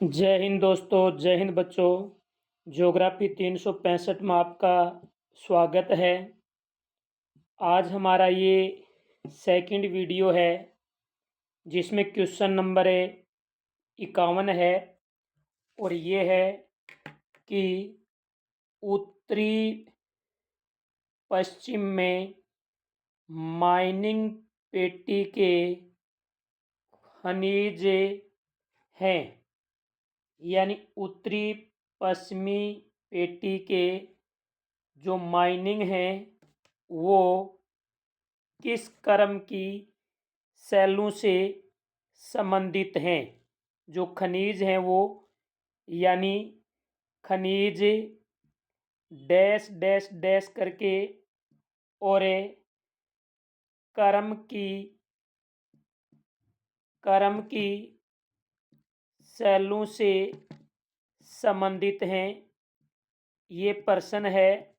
जय हिंद दोस्तों, जय हिंद बच्चों। ज्योग्राफी 365 में आपका स्वागत है। आज हमारा ये सेकंड वीडियो है जिसमें क्वेश्चन नंबर 51 है और ये है कि उत्तरी पश्चिम में माइनिंग पेटी के खनिज हैं, यानी उत्तरी पश्चिमी पेटी के जो माइनिंग है वो किस क्रम की शैलों से संबंधित हैं। जो खनिज हैं वो यानी खनिज डैश डैश डैश करके और क्रम की शैलों से संबंधित हैं। ये प्रश्न है,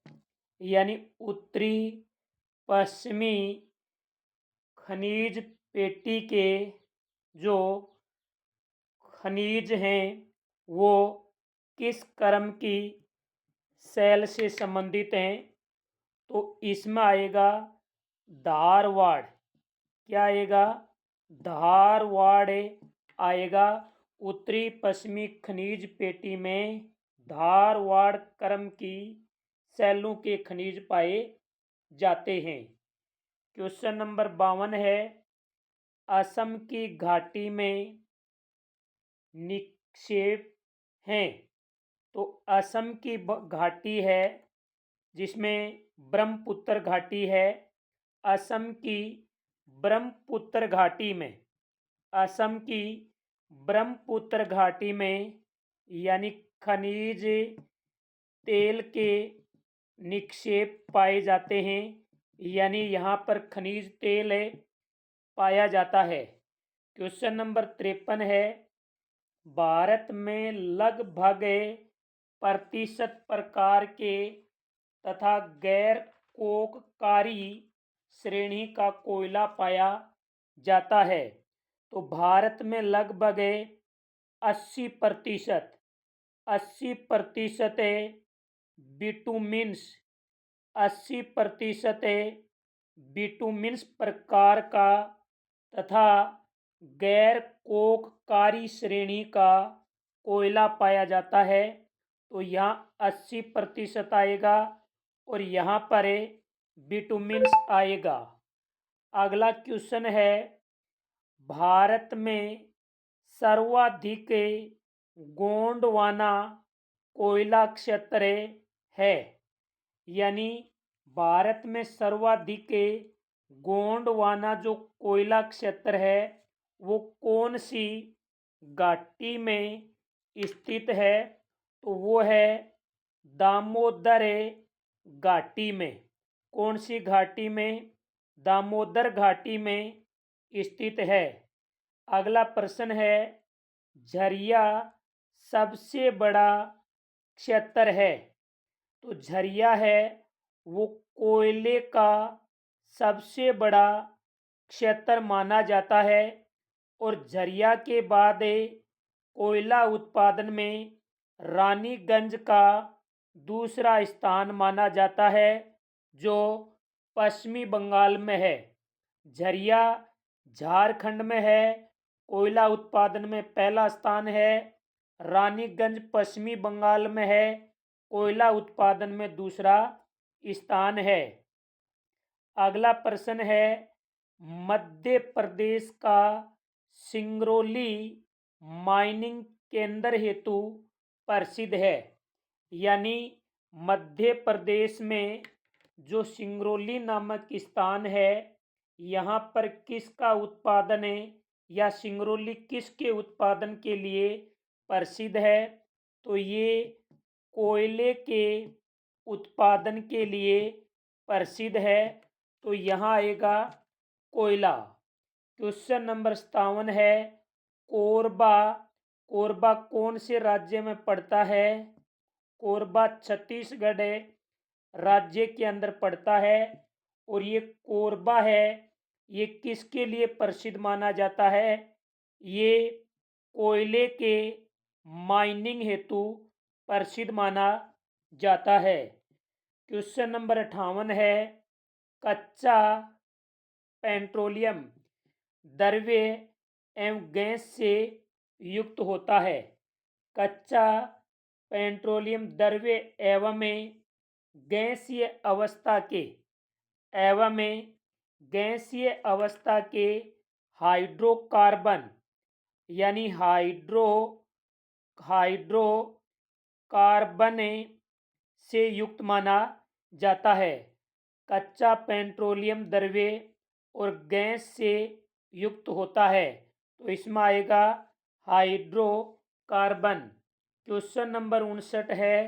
यानी उत्तरी पश्चिमी खनिज पेटी के जो खनिज हैं वो किस क्रम की शैल से संबंधित हैं। तो इसमें आएगा धारवाड़। क्या आएगा? धारवाड़ आएगा। उत्तरी पश्चिमी खनिज पेटी में धारवाड़ क्रम की शैलों के खनिज पाए जाते हैं। क्वेश्चन नंबर 52 है, असम की घाटी में निक्षेप हैं। तो असम की घाटी है जिसमें ब्रह्मपुत्र घाटी है। असम की ब्रह्मपुत्र घाटी में असम की ब्रह्मपुत्र घाटी में यानी खनिज तेल के निक्षेप पाए जाते हैं, यानी यहाँ पर खनिज तेल पाया जाता है। क्वेश्चन नंबर 53 है, भारत में लगभग प्रतिशत प्रकार के तथा गैर कोककारी श्रेणी का कोयला पाया जाता है। तो भारत में लगभग 80% 80% बिटुमिन्स 80% बिटुमिन्स प्रकार का तथा गैर कोककारी श्रेणी का कोयला पाया जाता है। तो यहाँ 80% आएगा और यहाँ पर बिटुमिन्स आएगा। अगला क्वेश्चन है, भारत में सर्वाधिक गोंडवाना कोयला क्षेत्र है, यानी भारत में सर्वाधिक गोंडवाना जो कोयला क्षेत्र है वो कौन सी घाटी में स्थित है। तो वो है दामोदर घाटी में। कौन सी घाटी में? दामोदर घाटी में स्थित है। अगला प्रश्न है, झरिया सबसे बड़ा क्षेत्र है। तो झरिया है वो कोयले का सबसे बड़ा क्षेत्र माना जाता है और झरिया के बाद कोयला उत्पादन में रानीगंज का दूसरा स्थान माना जाता है जो पश्चिमी बंगाल में है। झरिया झारखंड में है, कोयला उत्पादन में पहला स्थान है। रानीगंज पश्चिमी बंगाल में है, कोयला उत्पादन में दूसरा स्थान है। अगला प्रश्न है, मध्य प्रदेश का सिंगरौली माइनिंग केंद्र हेतु प्रसिद्ध है, यानी मध्य प्रदेश में जो सिंगरौली नामक स्थान है यहाँ पर किसका उत्पादन है या सिंगरौली किसके उत्पादन के लिए प्रसिद्ध है। तो ये कोयले के उत्पादन के लिए प्रसिद्ध है। तो यहाँ आएगा कोयला। क्वेश्चन नंबर 57 है, कोरबा कोरबा कौन से राज्य में पड़ता है। कोरबा छत्तीसगढ़ राज्य के अंदर पड़ता है और ये कोरबा है ये किसके लिए प्रसिद्ध माना जाता है। ये कोयले के माइनिंग हेतु प्रसिद्ध माना जाता है। क्वेश्चन नंबर 58 है, कच्चा पेट्रोलियम द्रव्य एवं गैस से युक्त होता है। कच्चा पेट्रोलियम द्रव्य एवं गैसीय अवस्था के हाइड्रोकार्बन यानी हाइड्रोकार्बन से युक्त माना जाता है। कच्चा पेट्रोलियम द्रव्य और गैस से युक्त होता है, तो इसमें आएगा हाइड्रोकार्बन। क्वेश्चन नंबर 59 है,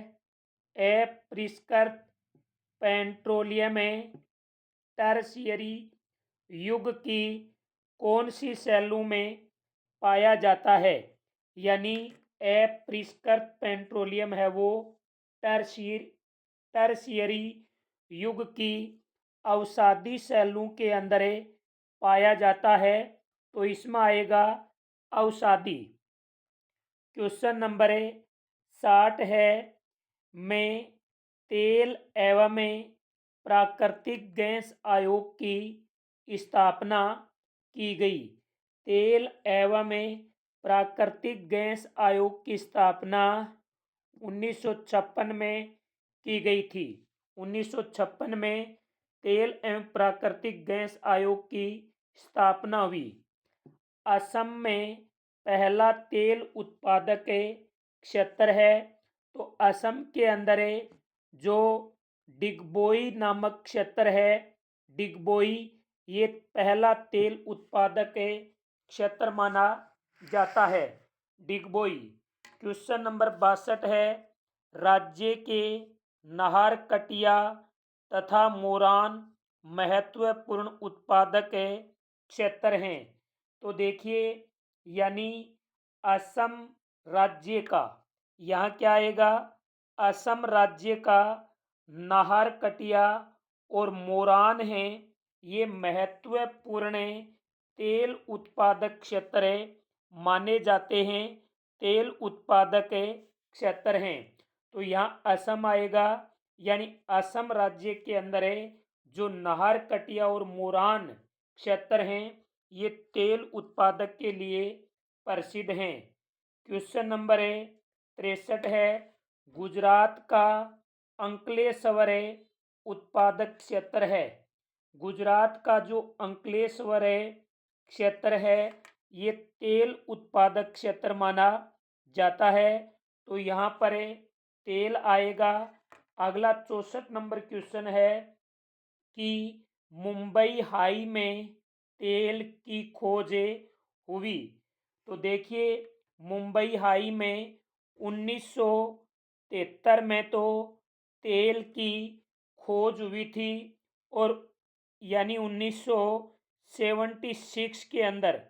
अपरिष्कृत पेट्रोलियम टर्शियरी युग की कौन सी शैलों में पाया जाता है। यानी अपरिष्कृत पेट्रोलियम है वो टर्शियरी युग की अवसादी शैलों के अंदर पाया जाता है, तो इसमें आएगा अवसादी। क्वेश्चन नंबर 60 है, में तेल एवं प्राकृतिक गैस आयोग की स्थापना की गई। तेल एवं प्राकृतिक गैस आयोग की स्थापना 1956 में की गई थी। 1956 में तेल एवं प्राकृतिक गैस आयोग की स्थापना हुई। असम में पहला तेल उत्पादक क्षेत्र है, तो असम के अंदर जो डिगबोई नामक क्षेत्र है, डिगबोई ये पहला तेल उत्पादक क्षेत्र माना जाता है, डिगबोई। क्वेश्चन नंबर 62 है, राज्य के नाहरकटिया तथा मोरान महत्वपूर्ण उत्पादक क्षेत्र हैं। तो देखिए, यानी असम राज्य का, यहाँ क्या आएगा, असम राज्य का नाहरकटिया और मोरान हैं, ये महत्वपूर्ण तेल उत्पादक क्षेत्र माने जाते हैं, तेल उत्पादक क्षेत्र हैं। तो यहाँ असम आएगा, यानी असम राज्य के अंदर जो नाहरकटिया और मोरान क्षेत्र हैं, ये तेल उत्पादक के लिए प्रसिद्ध हैं। क्वेश्चन नंबर 63 है, गुजरात का अंकलेश्वर उत्पादक क्षेत्र है। गुजरात का जो अंकलेश्वर क्षेत्र है, ये तेल उत्पादक क्षेत्र माना जाता है, तो यहाँ पर तेल आएगा। अगला 64 नंबर क्वेश्चन है कि मुंबई हाई में तेल की खोज हुई। तो देखिए, मुंबई हाई में 1973 में तो तेल की खोज हुई थी, और यानी 1976 के अंदर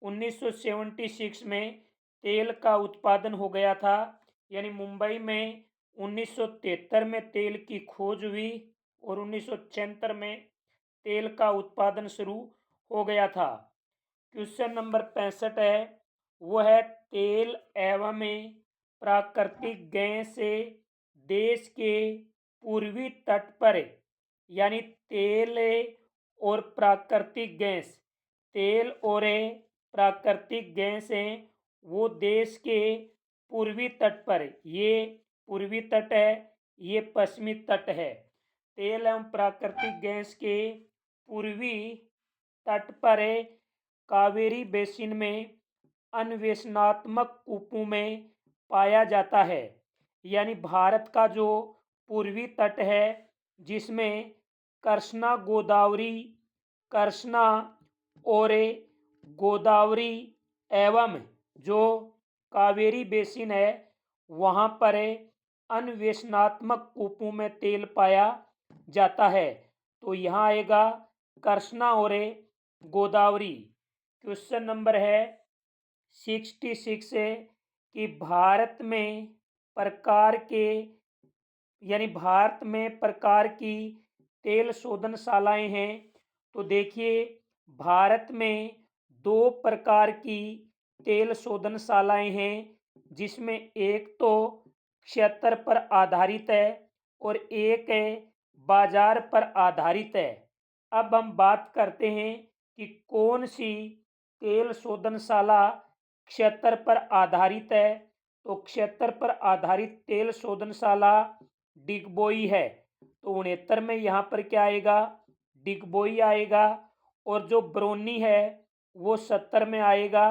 1976 में तेल का उत्पादन हो गया था। यानी मुंबई में 1973 में तेल की खोज हुई और 1976 में तेल का उत्पादन शुरू हो गया था। क्वेश्चन नंबर 65 है, वो है तेल एवं प्राकृतिक गैस देश के पूर्वी तट पर, यानी तेल और प्राकृतिक गैस, तेल और प्राकृतिक गैस हैं वो देश के पूर्वी तट पर, ये पूर्वी तट है, ये पश्चिमी तट है। तेल एवं प्राकृतिक गैस के पूर्वी तट पर कावेरी बेसिन में अन्वेषणात्मक कूपों में पाया जाता है। यानी भारत का जो पूर्वी तट है, जिसमें कृष्णा और गोदावरी एवं जो कावेरी बेसिन है, वहाँ पर अन्वेषणात्मक कूपों में तेल पाया जाता है, तो यहाँ आएगा कृष्णा और गोदावरी। क्वेश्चन नंबर है 66 है कि भारत में प्रकार की तेल शोधनशालाएं हैं। तो देखिए, भारत में 2 प्रकार की तेल शोधनशालाएं हैं। जिसमें एक तो क्षेत्र पर आधारित है और एक है बाजार पर आधारित है। अब हम बात करते हैं कि कौन सी तेल शोधनशाला क्षेत्र पर आधारित है। तो क्षेत्र पर आधारित तेल शोधनशाला डिगबोई है। तो 69 में यहाँ पर क्या आएगा, डिगबोई आएगा। और जो बरौनी है वो 70 में आएगा।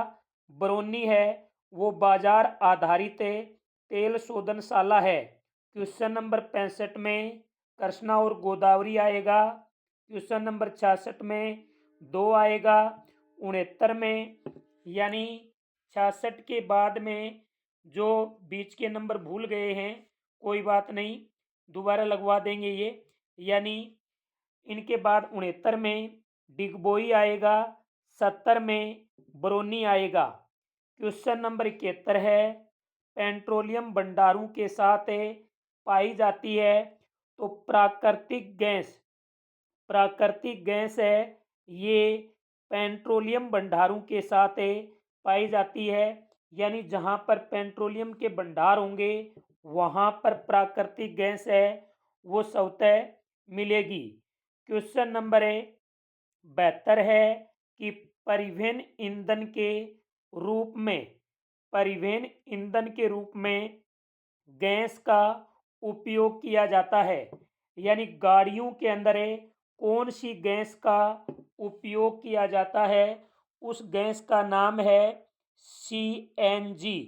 बरौनी है वो बाजार आधारित तेल शोधनशाला है। क्वेश्चन नंबर 65 में कृष्णा और गोदावरी आएगा। क्वेश्चन नंबर 66 में 2 आएगा। 69 में यानी 66 के बाद में जो बीच के नंबर भूल गए हैं कोई बात नहीं, दोबारा लगवा देंगे ये। यानी इनके बाद 69 में डिगबोई आएगा, 70 में बरौनी आएगा। क्वेश्चन नंबर 71 है पेट्रोलियम भंडारों के साथ पाई जाती है। तो प्राकृतिक गैस है ये पेट्रोलियम भंडारों के साथ पाई जाती है। यानी जहाँ पर पेट्रोलियम के भंडार होंगे वहाँ पर प्राकृतिक गैस है वो स्वतः मिलेगी। क्वेश्चन नंबर 72 है कि परिवहन ईंधन के रूप में गैस का उपयोग किया जाता है। यानी गाड़ियों के अंदर कौन सी गैस का उपयोग किया जाता है, उस गैस का नाम है सीएनजी।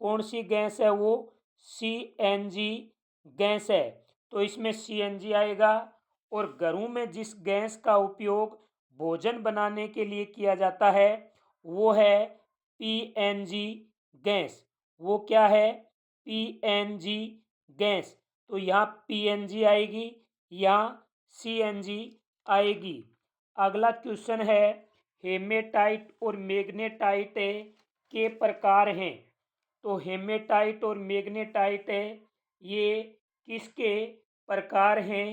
कौन सी गैस है वो, सीएनजी गैस है। तो इसमें सीएनजी आएगा। और घरों में जिस गैस का उपयोग भोजन बनाने के लिए किया जाता है वो है पीएनजी गैस। वो क्या है, पीएनजी गैस। तो यहाँ पीएनजी आएगी, यहाँ सीएनजी आएगी। अगला क्वेश्चन है हेमेटाइट और मैग्नेटाइट के प्रकार हैं। तो हेमेटाइट और मैग्नेटाइट ये किसके प्रकार हैं,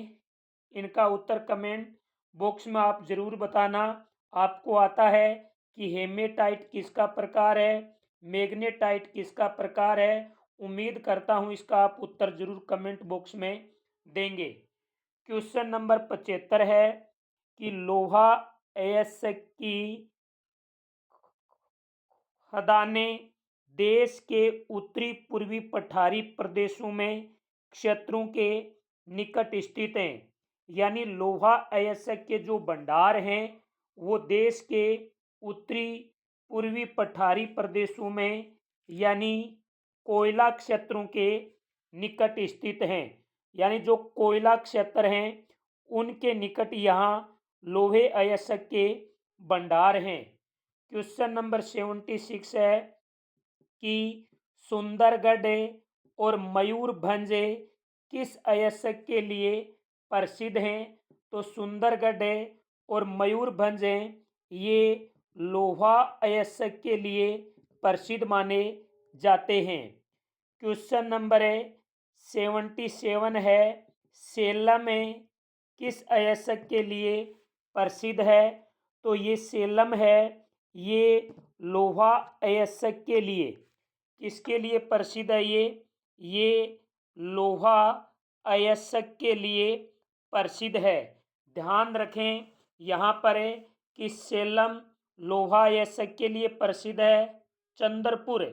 इनका उत्तर कमेंट बॉक्स में आप जरूर बताना। आपको आता है कि हेमेटाइट किसका प्रकार है, मैग्नेटाइट किसका प्रकार है। उम्मीद करता हूं इसका आप उत्तर जरूर कमेंट बॉक्स में देंगे। क्वेश्चन नंबर 75 है कि लोहा अयस्क की खदानें देश के उत्तरी पूर्वी पठारी प्रदेशों में क्षेत्रों के निकट स्थित हैं। यानी लोहा अयस्क के जो भंडार हैं वो देश के उत्तरी पूर्वी पठारी प्रदेशों में यानी कोयला क्षेत्रों के निकट स्थित हैं। यानी जो कोयला क्षेत्र हैं उनके निकट यहाँ लोहे अयस्क के भंडार हैं। क्वेश्चन नंबर 76 है कि सुंदरगढ़ और मयूरभंज किस अयस्क के लिए प्रसिद्ध हैं। तो सुंदरगढ़ और मयूरभंज ये लोहा अयस्क के लिए प्रसिद्ध माने जाते हैं। क्वेश्चन नंबर 77 है सेलम किस अयस्क के लिए प्रसिद्ध है। तो ये सेलम है ये लोहा अयस्क के लिए, किसके लिए प्रसिद्ध है ये लोहा अयस्क के लिए प्रसिद्ध है। ध्यान रखें यहाँ पर कि सेलम लोहा अयस्क के लिए प्रसिद्ध है, चंद्रपुर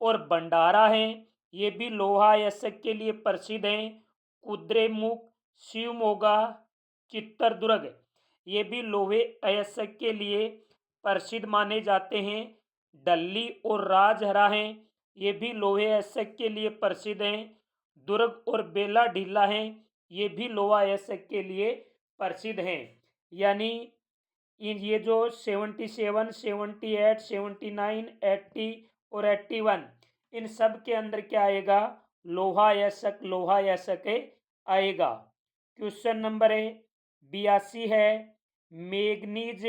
और भंडारा हैं ये भी लोहा अयस्क के लिए प्रसिद्ध हैं। कुद्रेमुख, शिवमोगा, चित्रदुर्ग ये भी लोहे अयस्क के लिए प्रसिद्ध माने जाते हैं। डल्ली और राजहरा हैं ये भी लोहे अयस्क के लिए प्रसिद्ध हैं। दुर्ग और बेला ढीला हैं ये भी लोहा अयस्क के लिए प्रसिद्ध हैं। यानी ये जो 77, 78, 79, 80 और 81 इन सब के अंदर क्या आएगा, लोहा अयस्क आएगा। क्वेश्चन नंबर 82 है मैग्नीज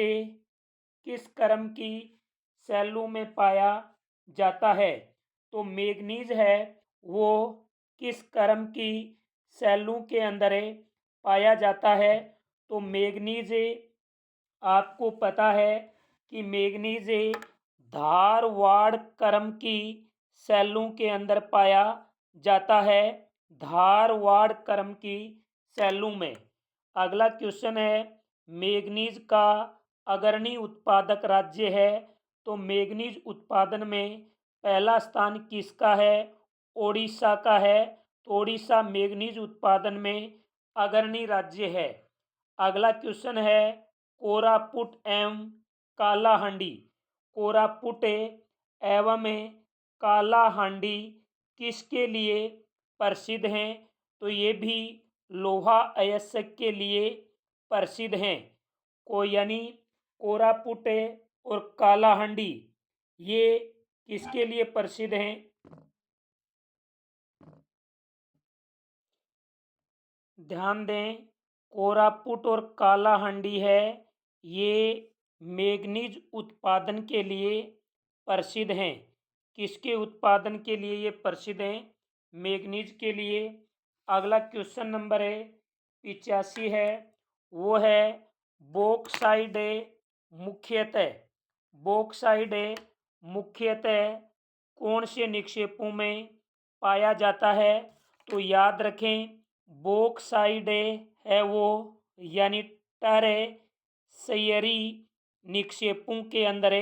किस क्रम की शैलों में पाया जाता है। तो मैग्नीज है वो किस क्रम की शैलों के अंदर पाया जाता है। तो मैग्नीज आपको पता है कि मैग्नीज धारवाड़ क्रम की सैलों के अंदर पाया जाता है? धारवाड़ क्रम की सैलों में। अगला क्वेश्चन है, मैग्नीज का अग्रणी उत्पादक राज्य है? तो मैग्नीज उत्पादन में पहला स्थान किसका है? ओडिशा का है। तो ओडिशा मैग्नीज उत्पादन में अग्रणी राज्य है। अगला क्वेश्चन है, कोरापुट एवं कालाहांडी। कोरापुट एवं कालाहांडी किसके लिए प्रसिद्ध हैं? तो ये भी लोहा अयस्क के लिए प्रसिद्ध हैं। को यानी कोरापुट और कालाहांडी ये किसके लिए प्रसिद्ध हैं? ध्यान दें, कोरापुट और कालाहांडी है ये मैग्नीज उत्पादन के लिए प्रसिद्ध हैं। किसके उत्पादन के लिए ये प्रसिद्ध हैं? मैग्नीज के लिए। अगला क्वेश्चन नंबर 85 है, वो है बॉक्साइट मुख्यतः बॉक्साइट मुख्यतः कौन से निक्षेपों में पाया जाता है? तो याद रखें, बॉक्साइट है वो यानी टरशेयरी निक्षेपों के अंदर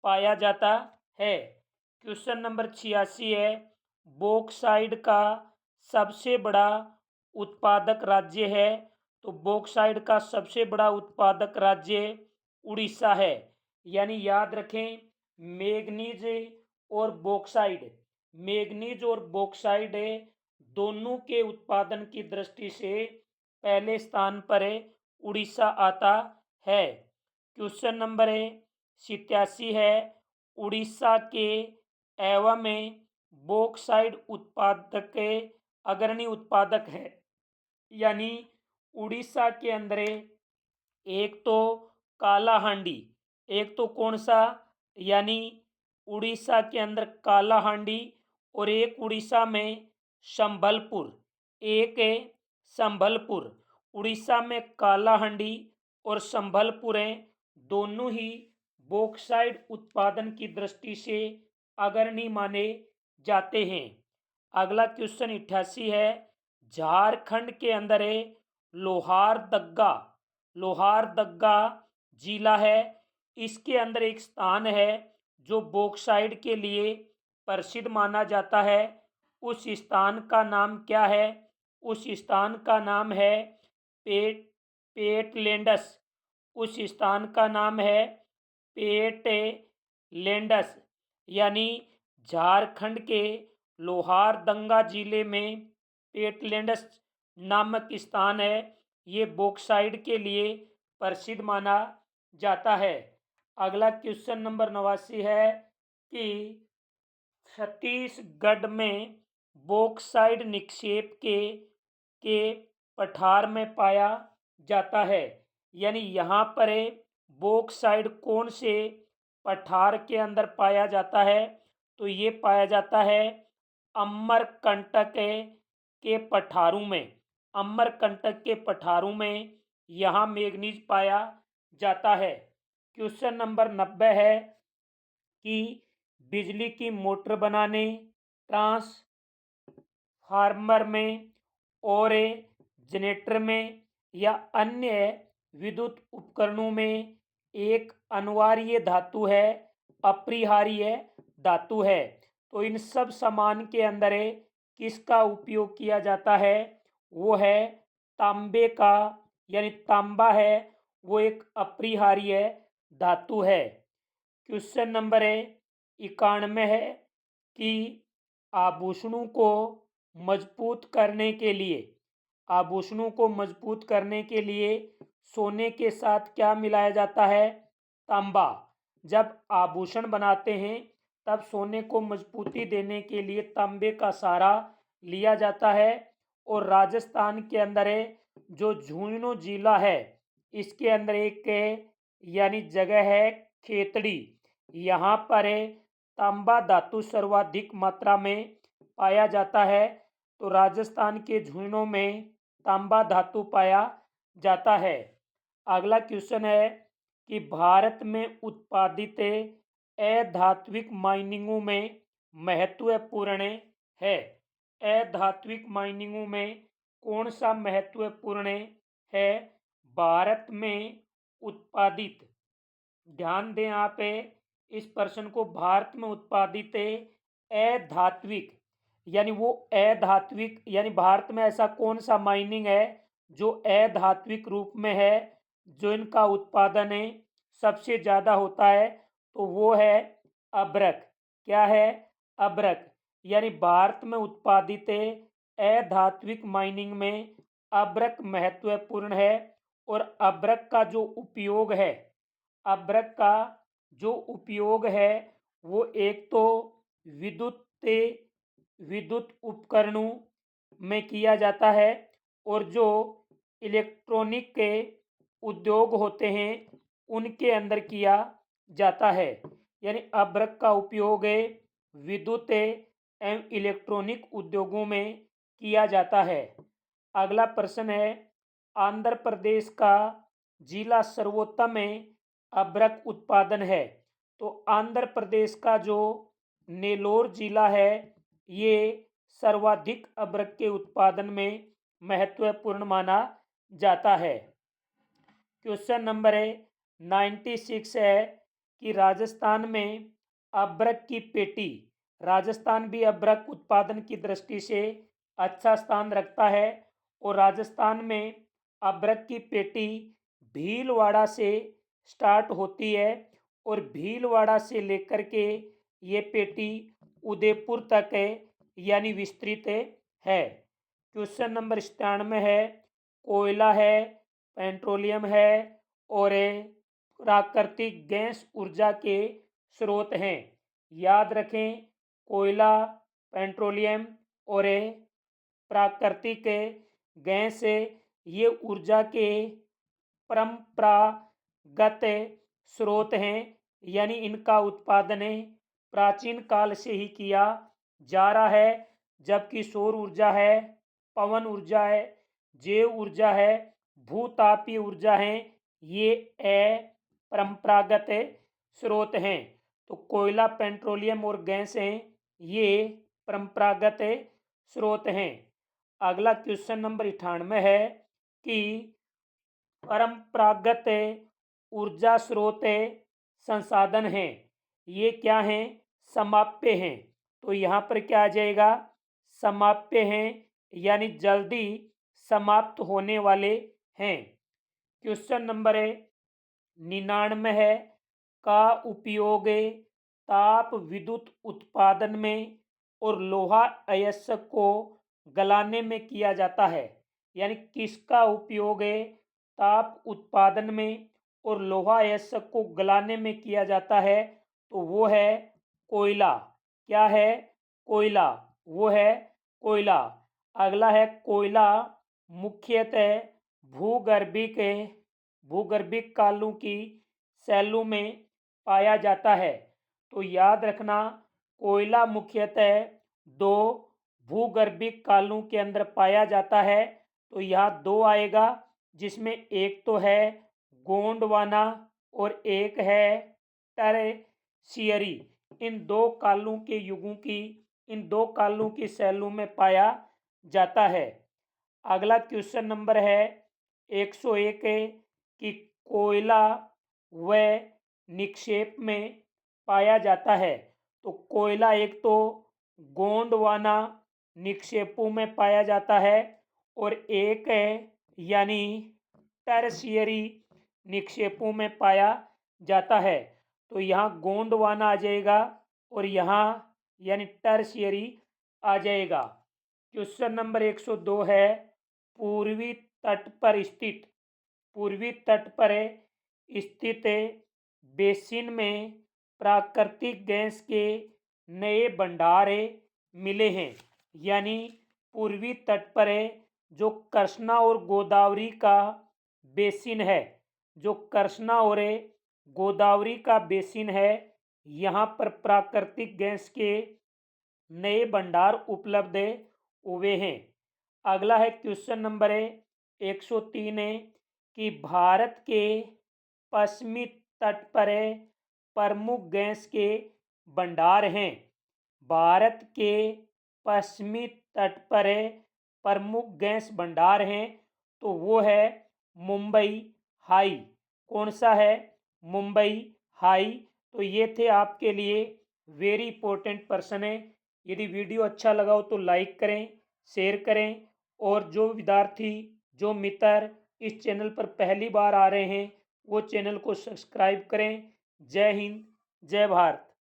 पाया जाता है। क्वेश्चन नंबर 86 है, बॉक्साइट का सबसे बड़ा उत्पादक राज्य है? तो बॉक्साइट का सबसे बड़ा उत्पादक राज्य उड़ीसा है। यानी याद रखें, मैग्नीज और बॉक्साइट मैग्नीज और बॉक्साइट दोनों के उत्पादन की दृष्टि से पहले स्थान पर उड़ीसा आता है। क्वेश्चन नंबर 87 है, उड़ीसा के एवं बॉक्साइट उत्पादक अग्रणी उत्पादक है। यानी उड़ीसा के अंदर एक तो कालाहांडी, एक तो कौन सा, यानी उड़ीसा के अंदर कालाहांडी और एक उड़ीसा में संबलपुर, एक है संबलपुर। उड़ीसा में कालाहांडी और संबलपुर हैं, दोनों ही बॉक्साइट उत्पादन की दृष्टि से अग्रणी माने जाते हैं। अगला क्वेश्चन 88 है, झारखंड के अंदर लोहारदग्गा लोहारदग्गा जिला है। इसके अंदर एक स्थान है जो बॉक्साइट के लिए प्रसिद्ध माना जाता है। उस स्थान का नाम क्या है? उस स्थान का नाम है पेटलैंड्स। उस स्थान का नाम है पेटलैंड्स। यानी झारखंड के लोहारदंगा जिले में पेटलैंड्स नामक स्थान है, ये बॉक्साइट के लिए प्रसिद्ध माना जाता है। अगला क्वेश्चन नंबर 89 है कि छत्तीसगढ़ में बॉक्साइट निक्षेप के पठार में पाया जाता है। यानी यहाँ पर बॉक्साइट कौन से पठार के अंदर पाया जाता है? तो ये पाया जाता है अमरकंटक के पठारों में। अमरकंटक के पठारों में यहाँ मैग्नीज पाया जाता है। क्वेश्चन नंबर 90 है कि बिजली की मोटर बनाने, ट्रांसफार्मर में और जनरेटर में या अन्य विद्युत उपकरणों में एक अनिवार्य धातु है, अपरिहार्य धातु है। तो इन सब सामान के अंदर किसका उपयोग किया जाता है? वो है तांबे का, यानी तांबा है वो एक अपरिहार्य धातु है। क्वेश्चन नंबर 91 है कि आभूषणों को मजबूत करने के लिए सोने के साथ क्या मिलाया जाता है? तांबा। जब आभूषण बनाते हैं तब सोने को मजबूती देने के लिए तांबे का सहारा लिया जाता है। और राजस्थान के अंदर जो झुंझुनू जिला है, इसके अंदर एक यानी जगह है खेतड़ी, यहाँ पर तांबा धातु सर्वाधिक मात्रा में पाया जाता है। तो राजस्थान के झुंझुनू में तांबा धातु पाया जाता है। अगला क्वेश्चन है कि भारत में उत्पादित अधात्विक माइनिंगों में महत्वपूर्ण है। अधात्विक माइनिंगों में कौन सा महत्वपूर्ण है? भारत में उत्पादित, ध्यान दें आप इस प्रश्न को, भारत में उत्पादित अधात्विक, यानी वो अधात्विक यानी भारत में ऐसा कौन सा माइनिंग है जो अधात्विक रूप में है, जो इनका उत्पादन सबसे ज़्यादा होता है, तो वो है अभ्रक। क्या है? अभ्रक। यानी भारत में उत्पादित अधात्विक माइनिंग में अभ्रक महत्वपूर्ण है। और अभ्रक का जो उपयोग है, अभ्रक का जो उपयोग है वो एक तो विद्युत विद्युत उपकरणों में किया जाता है, और जो इलेक्ट्रॉनिक के उद्योग होते हैं उनके अंदर किया जाता है। यानी अभ्रक का उपयोग विद्युत एवं इलेक्ट्रॉनिक उद्योगों में किया जाता है। अगला प्रश्न है, आंध्र प्रदेश का जिला सर्वोत्तम अभ्रक उत्पादन है। तो आंध्र प्रदेश का जो नेल्लोर जिला है ये सर्वाधिक अभ्रक के उत्पादन में महत्वपूर्ण माना जाता है। क्वेश्चन नंबर 96 है कि राजस्थान में अभ्रक की पेटी, राजस्थान भी अभ्रक उत्पादन की दृष्टि से अच्छा स्थान रखता है, और राजस्थान में अभ्रक की पेटी भीलवाड़ा से स्टार्ट होती है, और भीलवाड़ा से लेकर के ये पेटी उदयपुर तक यानी विस्तृत है। क्वेश्चन नंबर 97 है, कोयला है, पेट्रोलियम है और प्राकृतिक गैस ऊर्जा के स्रोत हैं। याद रखें, कोयला, पेट्रोलियम और प्राकृतिक गैस ये ऊर्जा के परंपरागत स्रोत हैं, यानी इनका उत्पादन प्राचीन काल से ही किया जा रहा है। जबकि सौर ऊर्जा है, पवन ऊर्जा है, जैव ऊर्जा है, भूतापीय ऊर्जा है, ये अपरंपरागत स्रोत हैं। तो कोयला, पेट्रोलियम और गैस हैं, ये परंपरागत स्रोत हैं। अगला क्वेश्चन नंबर 98 है कि परंपरागत ऊर्जा स्रोत संसाधन हैं, ये क्या हैं? समाप्य हैं। तो यहाँ पर क्या आ जाएगा? समाप्य हैं, यानी जल्दी समाप्त होने वाले हैं। क्वेश्चन नंबर 99 है, का उपयोग ताप विद्युत उत्पादन में और लोहा अयस्क को गलाने में किया जाता है। यानी किसका उपयोग ताप उत्पादन में और लोहा अयस्क को गलाने में किया जाता है? तो वो है कोयला। क्या है? कोयला। वो है कोयला। अगला है, कोयला मुख्यतः भूगर्भिक भूगर्भिक कालों की शैलों में पाया जाता है। तो याद रखना, कोयला मुख्यतः दो भूगर्भिक कालों के अंदर पाया जाता है। तो यहाँ दो आएगा, जिसमें एक तो है गोंडवाना और एक है टरशियरी। इन दो कालों के युगों की, इन दो कालों की शैलों में पाया जाता है। अगला क्वेश्चन नंबर है 101 कि कोयला व निक्षेप में पाया जाता है। तो कोयला एक तो गोंडवाना निक्षेपों में पाया जाता है, और एक है यानी टरशियरी निक्षेपों में पाया जाता है। तो यहाँ गोंडवाना आ जाएगा और यहाँ यानी टरशियरी आ जाएगा। क्वेश्चन नंबर 102 है, पूर्वी तट पर स्थित, पूर्वी तट पर स्थित बेसिन में प्राकृतिक गैस के नए भंडार मिले हैं। यानी पूर्वी तट पर जो कृष्णा और गोदावरी का बेसिन है, जो कृष्णा और गोदावरी का बेसिन है, यहाँ पर प्राकृतिक गैस के नए भंडार उपलब्ध हुए हैं। अगला है क्वेश्चन नंबर 103 कि भारत के पश्चिमी तट पर प्रमुख गैस के भंडार हैं। भारत के पश्चिमी तट पर प्रमुख गैस भंडार हैं, तो वो है मुंबई हाई। कौन सा है? मुंबई हाई। तो ये थे आपके लिए वेरी इंपॉर्टेंट पर्सन है। यदि वीडियो अच्छा लगा हो तो लाइक करें, शेयर करें, और जो विद्यार्थी, जो मित्र इस चैनल पर पहली बार आ रहे हैं वो चैनल को सब्सक्राइब करें। जय हिंद, जय भारत।